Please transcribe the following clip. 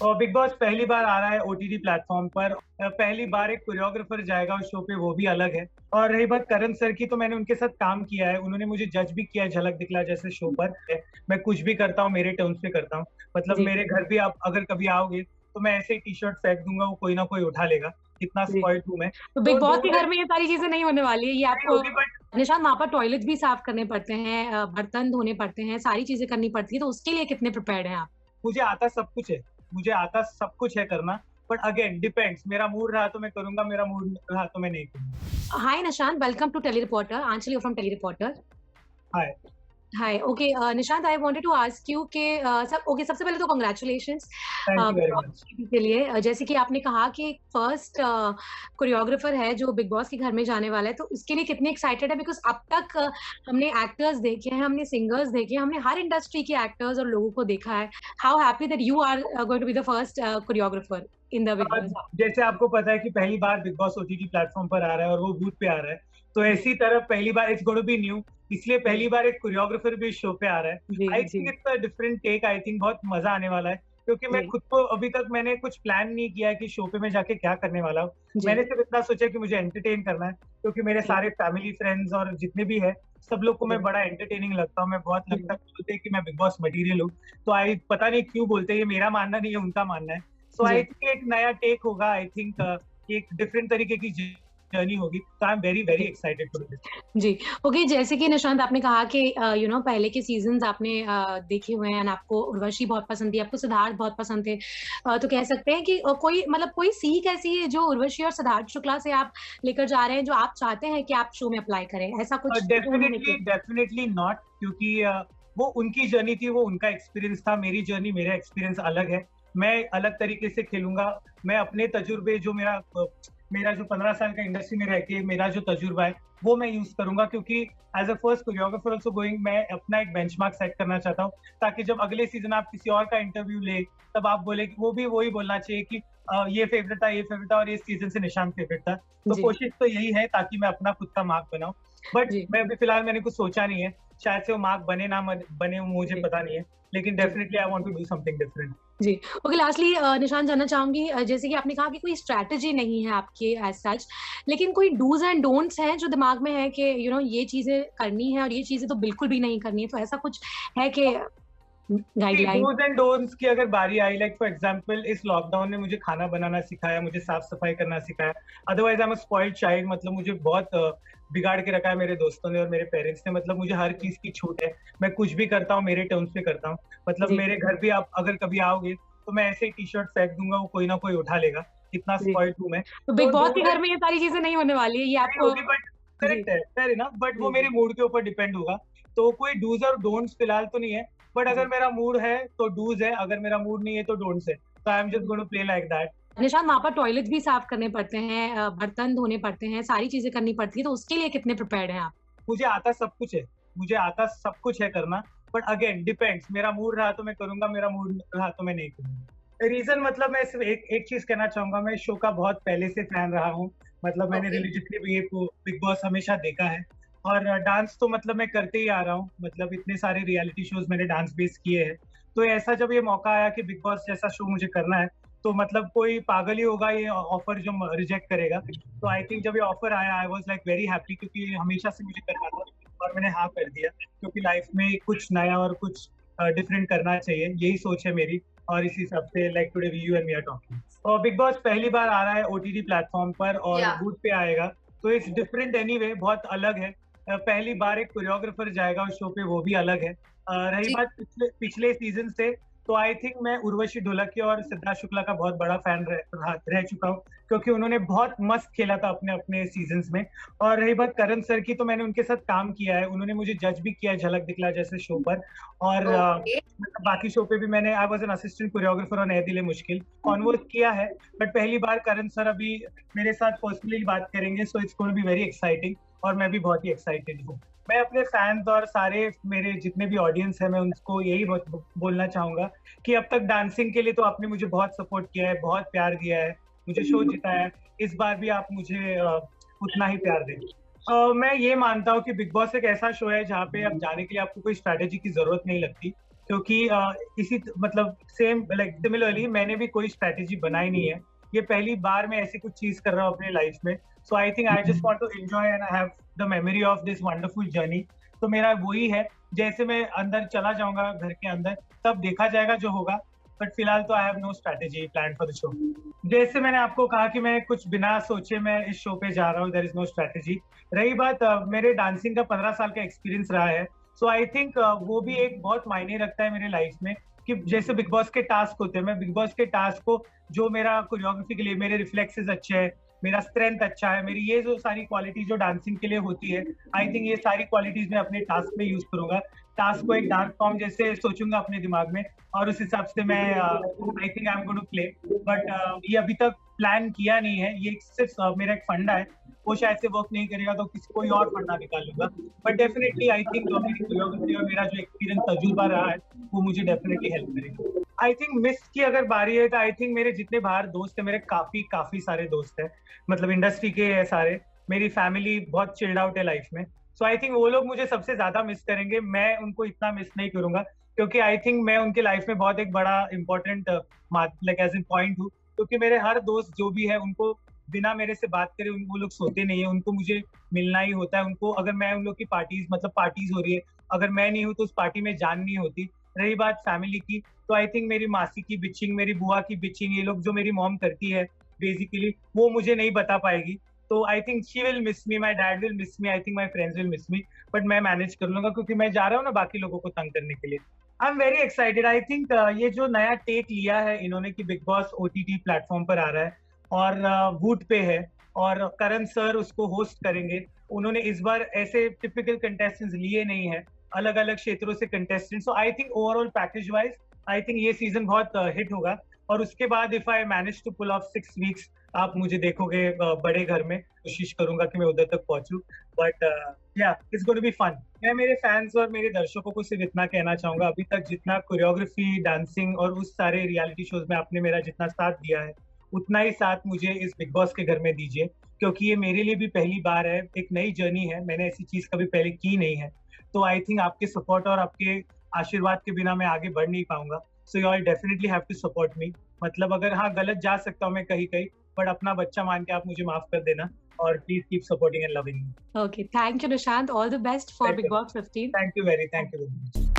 और Bigg Boss पहली बार आ रहा है ओटीटी प्लेटफॉर्म पर। पहली बार एक कोरियोग्राफर जाएगा उस शो पे, वो भी अलग है। और रही बात करण सर की, तो मैंने उनके साथ काम किया है, उन्होंने मुझे जज भी किया है झलक दिखला जैसे शो पर। मैं कुछ भी करता हूँ मेरे टर्म्स पे करता हूँ। मतलब जी, मेरे घर भी आप अगर कभी आओगे तो मैं ऐसे ही टी शर्ट फेंक दूंगा, वो कोई ना कोई उठा लेगा। इतना जी। स्पॉइल्ड हूँ मैं। तो बिग तो बॉस के डूज घर में ये सारी चीज़ें नहीं होने वाली है, ये नहीं आपको होगी, बट निशांत वहाँ पर टॉयलेट्स भी साफ करने पड़ते हैं, बर्तन धोने पड़ते हैं, सारी चीज़ें करनी पड़ती है, तो उसके लिए कितने प्रिपेयर्ड हैं आप? मुझे आता सब कुछ है। मुझे आता सब कुछ है करना। बट अगेन डिपेंड्स, मेरा मूड रहा तो मैं करूंगा, मेरा मूड रहा तो मैं नहीं करूंगा। Hi Nishant, welcome to tele reporter, Anchali from tele reporter. Hi. Hi, okay, Nishant I wanted to ask you कि सबसे पहले तो congratulations thank you very much. के लिए। जैसे कि आपने कहा कि फर्स्ट कोरियोग्राफर है जो बिग बॉस के घर में जाने वाला है, तो उसके लिए कितने एक्साइटेड है? बिकॉज अब तक हमने एक्टर्स देखे हैं, हमने सिंगर्स देखे हैं, हमने हर इंडस्ट्री के एक्टर्स और लोगों को देखा है। How happy that you are going to be the first choreographer in the Bigg Boss. जैसे आपको पता है कि पहली बार बिग बॉस ओटीटी प्लेटफॉर्म पर आ रहा है और वो बूथ पे आ रहा है, तो जी, ऐसी तरह पहली बार इट्स गोना बी न्यू। इसलिए पहली बार एक कोरियोग्राफर भी इस शो पे आ रहा है। जी, आई जी, think it's a different take, I think बहुत मजा आने वाला है। क्योंकि मैं जी, खुद को अभी तक मैंने कुछ प्लान नहीं किया है कि शो पे मैं जाके क्या करने वाला हूँ। जी, मैंने सिर्फ इतना सोचा कि मुझे एंटरटेन करना है, क्योंकि मेरे जी, सारे फैमिली फ्रेंड्स और जितने भी है, सब लोग को मैं जी, बड़ा एंटरटेनिंग लगता हूँ। मैं बहुत लगता जी, है बोलते हैं कि मैं बिग बॉस मटेरियल हूँ। तो आई पता नहीं क्यों बोलते हैं, ये मेरा मानना नहीं है, उनका मानना है। सो आई जी। थिंक एक नया टेक होगा। आई थिंक एक डिफरेंट तरीके की जर्नी होगी। तो I am very very excited for this. जी, ओके, जैसे कि निशांत आपने कहा कि पहले के सीज़न्स आपने देखे हुए हैं एंड आपको उर्वशी बहुत पसंद थी, आपको सिद्धार्थ बहुत पसंद थे। तो कह सकते हैं कि कोई सीख ऐसी है जो उर्वशी और सिद्धार्थ शुक्ला से आप लेकर जा रहे हैं, जो आप चाहते हैं कि आप शो में अप्लाई करें? ऐसा कुछ जो उन्होंने डेफिनेटली किया? डेफिनेटली नॉट, क्योंकि वो उनकी जर्नी थी, वो उनका एक्सपीरियंस था। मेरी जर्नी, मेरा एक्सपीरियंस अलग है। मैं अलग तरीके से खेलूंगा। मैं अपने तजुर्बे, जो मेरा जो 15 साल का इंडस्ट्री में रह के मेरा जो तजुर्बा है, वो मैं यूज करूंगा। क्योंकि as a first choreographer also going, मैं अपना एक बेंचमार्क सेट करना चाहता हूँ, ताकि जब अगले सीजन आप किसी और का इंटरव्यू ले, तब आप बोले कि वो भी वही बोलना चाहिए कि ये फेवरेट था, ये फेवरेट था, और इस सीजन से निशांत फेवरेट था। तो जी, कोशिश तो यही है, ताकि मैं अपना खुद का मार्क बनाऊं। बट जी, मैं अभी फिलहाल मैंने कुछ सोचा नहीं है। शायद से वो मार्क बने ना बने, मुझे जी, पता नहीं है। लेकिन जी। Definitely I want to do something different. जी। ओके, लास्टली निशान, जानना चाहूँगी, जैसे कि आपने कहा कि कोई स्ट्रैटेजी नहीं है आपकी एज़ सच, लेकिन कोई डूज़ एंड डोंट्स हैं जो दिमाग में है कि ये चीज़ें करनी है और ये चीज़ें तो बिल्कुल भी नहीं करनी है, तो ऐसा कुछ है कि गाइडलाइन? डूज एंड डोंट्स की अगर बारी आई, लाइक फॉर एग्जांपल इस लॉकडाउन ने मुझे खाना बनाना सिखाया, मुझे साफ सफाई करना सिखाया। Otherwise I am a spoiled child. मतलब मुझे बहुत बिगाड़ के रखा है मेरे दोस्तों ने और मेरे पेरेंट्स ने। मतलब मुझे हर चीज की छूट है। मैं कुछ भी करता हूँ मेरे टर्म्स पे करता हूँ। मतलब जी, मेरे घर भी आप अगर कभी आओगे तो मैं ऐसे ही टी शर्ट फेंक दूंगा, वो कोई ना कोई उठा लेगा। इतना जी। स्पॉइल्ड हूँ मैं। तो तो बिग बॉस के डूज घर में ये सारी चीज़ें नहीं होने वाली है, ये नहीं आपको। होगी, बट जी, करेक्ट है, फेयर इनफ। बट वो जी, मेरे जी, मूड के ऊपर डिपेंड होगा। तो कोई डूज और डोंट्स फिलहाल तो नहीं है। बट अगर जी। मेरा मूड है तो डूज है, अगर मेरा मूड नहीं है तो डोंट्स है। तो आई एम जस्ट जी। Going to play like that. निशान, वहाँ पर टॉयलेट्स भी साफ करने पड़ते हैं, बर्तन धोने पड़ते हैं, सारी चीज़ें करनी पड़ती है, तो उसके लिए कितने प्रिपेयर्ड हैं आप? मुझे आता सब कुछ है। मुझे आता सब कुछ है करना। बट अगेन डिपेंड्स, मेरा मूड रहा तो मैं करूंगा, मेरा मूड रहा तो मैं नहीं करूंगा। रीजन, मतलब मैं सिर्फ एक चीज कहना चाहूंगा, मैं इस शो का बहुत पहले से फैन रहा हूँ। मतलब मैंने ओके। रिलीजियसली भी ये बिग बॉस हमेशा देखा है। और डांस तो मतलब मैं करते ही आ रहा हूँ। मतलब इतने सारे रियलिटी शोज मैंने डांस बेस किए हैं। तो ऐसा जब ये मौका आया कि बिग बॉस जैसा शो मुझे करना है, तो मतलब कोई पागल ही होगा ये ऑफर जो रिजेक्ट करेगा। तो आई थिंक जब ये ऑफर आया, I was like very happy, क्योंकि ये हमेशा से मुझे करना था। और मैंने हाँ कर दिया, क्योंकि लाइफ में कुछ नया और कुछ डिफरेंट करना चाहिए, यही सोच है मेरी। और इसी हिसाब से like today we you and me are talking. और बिग बॉस पहली बार आ रहा है ओटीटी प्लेटफॉर्म पर और या बूथ पे आएगा। तो इट्स डिफरेंट एनीवे, बहुत अलग है। पहली बार एक कोरियोग्राफर जाएगा उस शो पे, वो भी अलग है। रही जी, बात पिछले पिछले सीजन से, तो आई थिंक मैं उर्वशी ढोलकिया और सिद्धार्थ शुक्ला का बहुत बड़ा फैन रह चुका हूँ, क्योंकि उन्होंने बहुत मस्त खेला था अपने अपने सीजन्स में। और रही बात करण सर की, तो मैंने उनके साथ काम किया है, उन्होंने मुझे जज भी किया है झलक दिखला जैसे शो पर। और ओके। मतलब बाकी शो पे भी मैंने I was an assistant choreographer और नए दिले मुश्किल कॉन्वर्ट किया है। बट पहली बार करण सर अभी मेरे साथ पर्सनली बात करेंगे, so it's going to be very exciting. और मैं भी बहुत ही एक्साइटेड हूँ। मैं अपने फैंस और सारे मेरे जितने भी ऑडियंस है, मैं उनको यही बोलना चाहूंगा कि अब तक डांसिंग के लिए तो आपने मुझे बहुत सपोर्ट किया है, बहुत प्यार दिया है, मुझे शो जिताया है। इस बार भी आप मुझे उतना ही प्यार दें। मैं ये मानता हूँ कि बिग बॉस एक ऐसा शो है जहाँ पे अब जाने के लिए आपको कोई स्ट्रैटेजी की जरूरत नहीं लगती। क्योंकि मतलब सेम लाइक सिमिलरली मैंने भी कोई स्ट्रेटेजी बनाई नहीं है। ये पहली बार मैं ऐसी कुछ चीज कर रहा हूँ अपनी लाइफ में। So I think I just want to enjoy and I have the memory of this wonderful journey. तो मेरा वही है, जैसे मैं अंदर चला जाऊंगा घर के अंदर, तब देखा जाएगा जो होगा। बट फिलहाल तो I have no strategy plan for the show. जैसे मैंने आपको कहा कि मैं कुछ बिना सोचे मैं इस शो पे जा रहा हूँ, देयर इज नो स्ट्रेटेजी। रही बात मेरे डांसिंग का 15 साल का एक्सपीरियंस रहा है, सो आई थिंक वो भी एक बहुत मायने रखता है मेरे लाइफ में। कि जैसे बिग बॉस के टास्क होते हैं, मैं बिग बॉस के टास्क को, जो मेरा कोरियोग्राफी के लिए मेरे रिफ्लेक्सेस अच्छे हैं, मेरा स्ट्रेंथ अच्छा है, मेरी ये जो सारी क्वालिटी जो डांसिंग के लिए होती है, आई थिंक ये सारी क्वालिटीज मैं अपने टास्क में यूज करूंगा। टास्क को एक डांस फॉर्म जैसे सोचूंगा अपने दिमाग में, और उस हिसाब से मैं I think I am going to play. But ये अभी तक प्लान किया नहीं है, ये सिर्फ मेरा एक फंडा है। वो शायद से वर्क नहीं करेगा तो किसी कोई और फंडा निकाल लूंगा। बट डेफिनेटली आई थिंक मेरी कोरियोग्राफी और मेरा जो एक्सपीरियंस तजुर्बा रहा है, वो मुझे डेफिनेटली हेल्प करेगा। आई थिंक मिस की अगर बारी है तो आई थिंक मेरे जितने बाहर दोस्त है, मेरे काफी काफी सारे दोस्त है, मतलब इंडस्ट्री के है सारे। मेरी फैमिली बहुत चिल्ड आउट है लाइफ में। सो आई थिंक वो लोग मुझे सबसे ज्यादा मिस करेंगे, मैं उनको इतना मिस नहीं करूंगा। क्योंकि आई थिंक मैं उनके लाइफ में बहुत एक बड़ा important like as in point हूँ। क्योंकि मेरे हर दोस्त जो भी है, उनको बिना मेरे से बात करे वो लोग सोते नहीं है, उनको मुझे मिलना ही होता है। उनको अगर मैं उन लोग की पार्टीज, मतलब पार्टीज हो रही है, अगर मैं नहीं हूँ तो उस पार्टी में जान नहीं होती। रही बात फैमिली की, तो आई थिंक मेरी मासी की बिचिंग, मेरी बुआ की बिचिंग, ये लोग जो मेरी मॉम करती है बेसिकली, वो मुझे नहीं बता पाएगी। तो I think she will miss me, my dad will miss me, I think my friends will miss me. But मैं मैनेज कर लूंगा, क्योंकि मैं जा रहा हूँ ना बाकी लोगों को तंग करने के लिए। आई am very excited. I think ये जो नया टेक लिया है इन्होंने कि बिग बॉस ओटीटी प्लेटफॉर्म पर आ रहा है और वूट पे है, और करण सर उसको होस्ट करेंगे। उन्होंने इस बार ऐसे टिपिकल कंटेस्टेंट्स लिए नहीं है, अलग अलग क्षेत्रों से contestants. So I think overall package wise I think ये सीजन बहुत हिट होगा। और उसके बाद if I manage to pull off 6 weeks, आप मुझे देखोगे बड़े घर में। कोशिश करूंगा कि मैं उधर तक पहुंचूं। बट या it's going to be fun. मैं मेरे फैंस और मेरे दर्शकों को सिर्फ इतना कहना चाहूंगा, अभी तक जितना कोरियोग्राफी, डांसिंग और उस सारे रियलिटी शोज में आपने मेरा जितना साथ दिया है, उतना ही साथ मुझे इस बिग बॉस के घर में दीजिए। क्योंकि ये मेरे लिए भी पहली बार है, एक नई जर्नी है, मैंने ऐसी चीज कभी पहले की नहीं है। तो आई थिंक आपके सपोर्ट और आपके आशीर्वाद के बिना मैं आगे बढ़ नहीं पाऊंगा। So you all definitely have to support me. मतलब अगर हाँ गलत जा सकता हूँ मैं कहीं कहीं, बट अपना बच्चा मान के आप मुझे माफ कर देना, और please keep supporting and loving me. Okay, thank you, Nishant. All the best for Big Boss 15. Thank you very much.